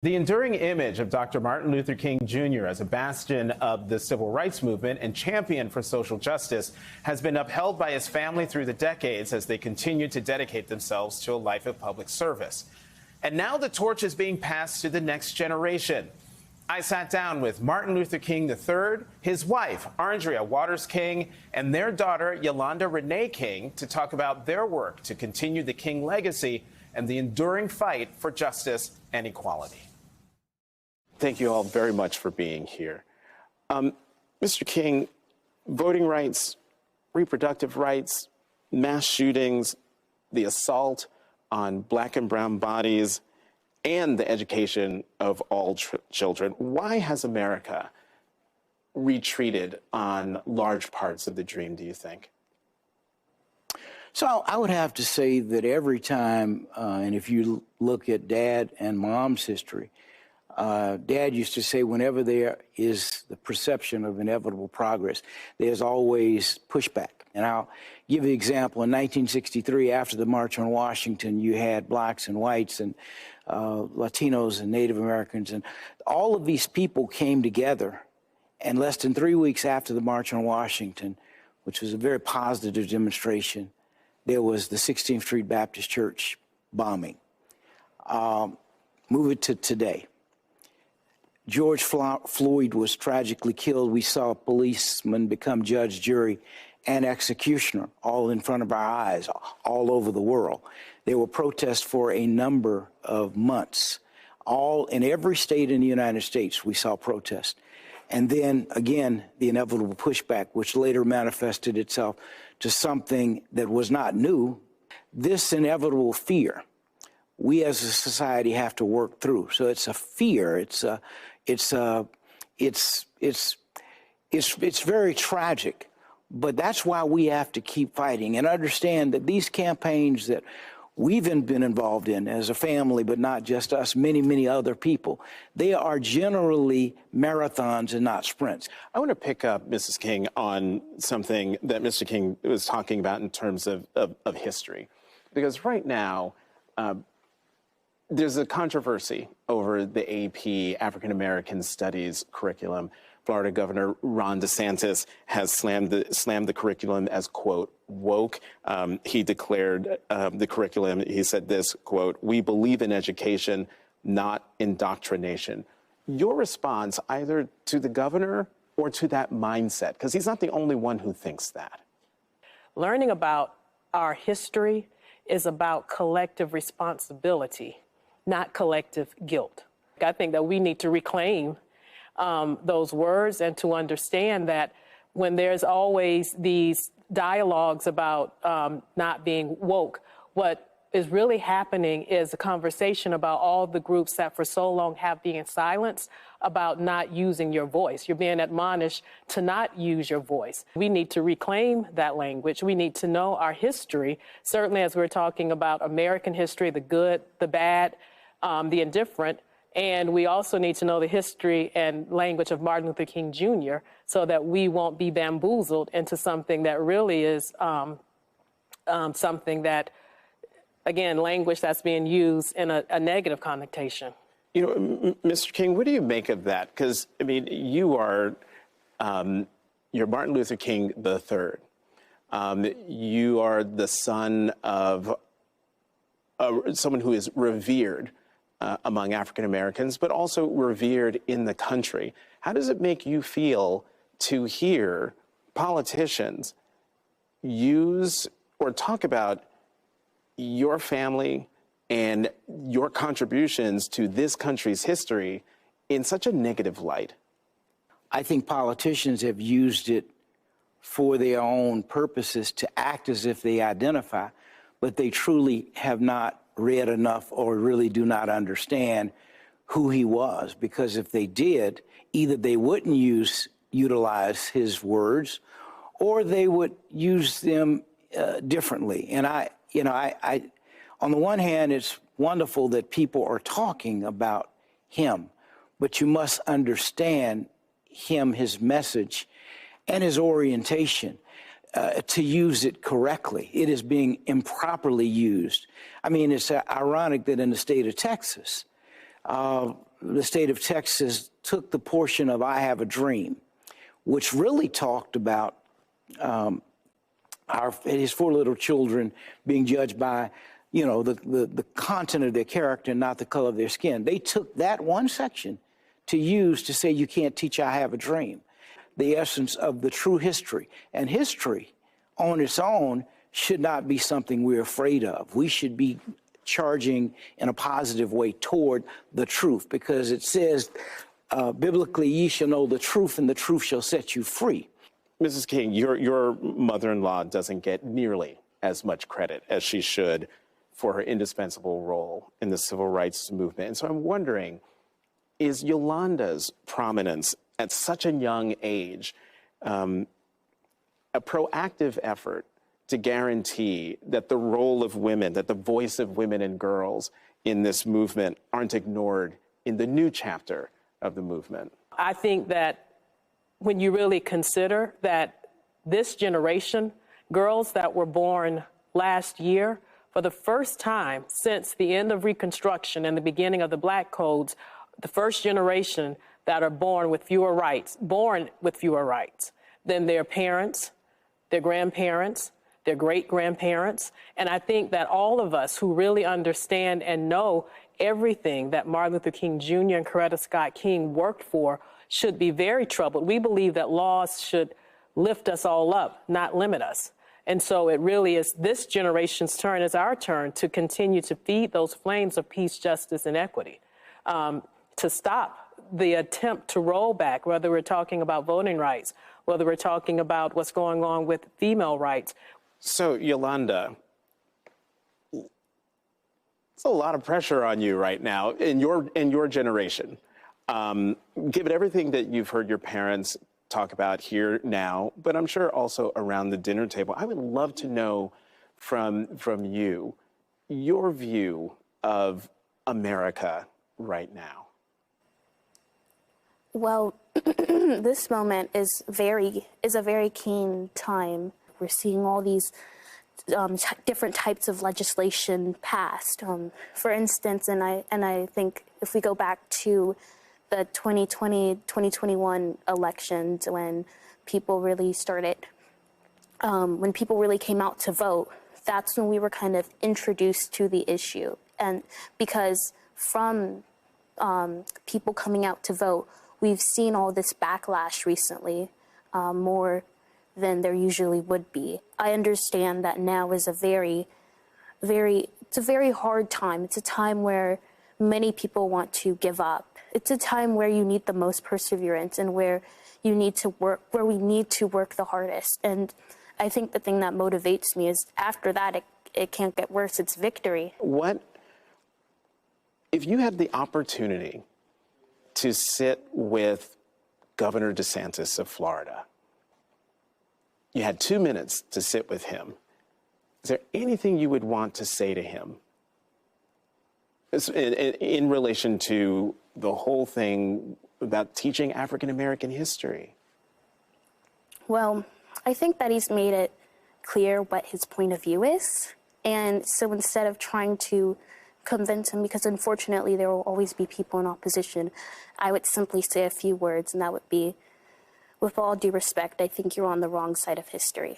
The enduring image of Dr. Martin Luther King Jr. as a bastion of the civil rights movement and champion for social justice has been upheld by his family through the decades as they continue to dedicate themselves to a life of public service. And now the torch is being passed to the next generation. I sat down with Martin Luther King III, his wife, Andrea Waters King, and their daughter, Yolanda Renee King, to talk about their work to continue the King legacy and the enduring fight for justice and equality. Thank you all very much for being here. Mr. King, voting rights, reproductive rights, mass shootings, the assault on Black and brown bodies, and the education of all children. Why has America retreated on large parts of the dream, do you think? So I would have to say that every time, and if you look at Dad and Mom's history, Dad used to say whenever there is the perception of inevitable progress, there's always pushback. And I'll give you an example. In 1963, after the March on Washington, you had blacks and whites and Latinos and Native Americans, and all of these people came together. And less than 3 weeks after the March on Washington, which was a very positive demonstration, there was the 16th Street Baptist Church bombing. Move it to today. George Floyd was tragically killed. We saw policemen become judge, jury, and executioner all in front of our eyes, all over the world. There were protests for a number of months. All in every state in the United States, we saw protests. And then, again, the inevitable pushback, which later manifested itself to something that was not new. This inevitable fear, we as a society have to work through. So it's a fear. It's very tragic, but that's why we have to keep fighting and understand that these campaigns that we've been involved in as a family, but not just us, many, many other people, they are generally marathons and not sprints. I want to pick up, Mrs. King, on something that Mr. King was talking about in terms of history, because right now, there's a controversy over the AP African American Studies curriculum. Florida Governor Ron DeSantis has slammed the curriculum as, quote, woke. He declared the curriculum, he said this, quote, "We believe in education, not indoctrination." Your response either to the governor or to that mindset, because he's not the only one who thinks that. Learning about our history is about collective responsibility, not collective guilt. I think that we need to reclaim those words and to understand that when there's always these dialogues about not being woke, what is really happening is a conversation about all the groups that for so long have been silenced about not using your voice. You're being admonished to not use your voice. We need to reclaim that language. We need to know our history, certainly as we're talking about American history, the good, the bad, the indifferent. And we also need to know the history and language of Martin Luther King Jr. so that we won't be bamboozled into something that really is something that, again, language that's being used in a negative connotation. You know, Mr. King, what do you make of that? Because, I mean, you're Martin Luther King III. You are the son of someone who is revered among African Americans, but also revered in the country. How does it make you feel to hear politicians use or talk about your family and your contributions to this country's history in such a negative light? I think politicians have used it for their own purposes to act as if they identify, but they truly have not read enough or really do not understand who he was. Because if they did, either they wouldn't utilize his words or they would use them differently. And I on the one hand, it's wonderful that people are talking about him, but you must understand him, his message, and his orientation to use it correctly. It is being improperly used. I mean, it's ironic that in the state of Texas, the state of Texas took the portion of I Have a Dream, which really talked about his four little children being judged by, the content of their character and not the color of their skin. They took that one section to use to say you can't teach I Have a Dream, the essence of the true history. And history on its own should not be something we're afraid of. We should be charging in a positive way toward the truth, because it says, biblically, ye shall know the truth and the truth shall set you free. Mrs. King, your mother-in-law doesn't get nearly as much credit as she should for her indispensable role in the civil rights movement. And so I'm wondering, is Yolanda's prominence at such a young age a proactive effort to guarantee that the role of women, that the voice of women and girls in this movement aren't ignored in the new chapter of the movement? I think that when you really consider that this generation, girls that were born last year, for the first time since the end of Reconstruction and the beginning of the Black Codes, the first generation that are born with fewer rights than their parents, their grandparents, their great-grandparents. And I think that all of us who really understand and know everything that Martin Luther King Jr. and Coretta Scott King worked for should be very troubled. We believe that laws should lift us all up, not limit us. And so it really is this generation's turn, is our turn to continue to feed those flames of peace, justice, and equity, to stop the attempt to roll back, whether we're talking about voting rights, whether we're talking about what's going on with female rights. So, Yolanda, it's a lot of pressure on you right now in your generation. Given everything that you've heard your parents talk about here now, but I'm sure also around the dinner table, I would love to know from you your view of America right now. Well, this moment is a very keen time. We're seeing all these different types of legislation passed. For instance, and I think if we go back to the 2020, 2021 elections, when people really came out to vote, that's when we were kind of introduced to the issue. And because from people coming out to vote, we've seen all this backlash recently, more than there usually would be. I understand that now is it's a very hard time. It's a time where many people want to give up. It's a time where you need the most perseverance and where we need to work the hardest. And I think the thing that motivates me is after that, it can't get worse. It's victory. What, if you had the opportunity to sit with Governor DeSantis of Florida, you had 2 minutes to sit with him, is there anything you would want to say to him in relation to the whole thing about teaching African-American history? Well, I think that he's made it clear what his point of view is. And so instead of trying to convince him, because unfortunately there will always be people in opposition, I would simply say a few words, and that would be, with all due respect, I think you're on the wrong side of history.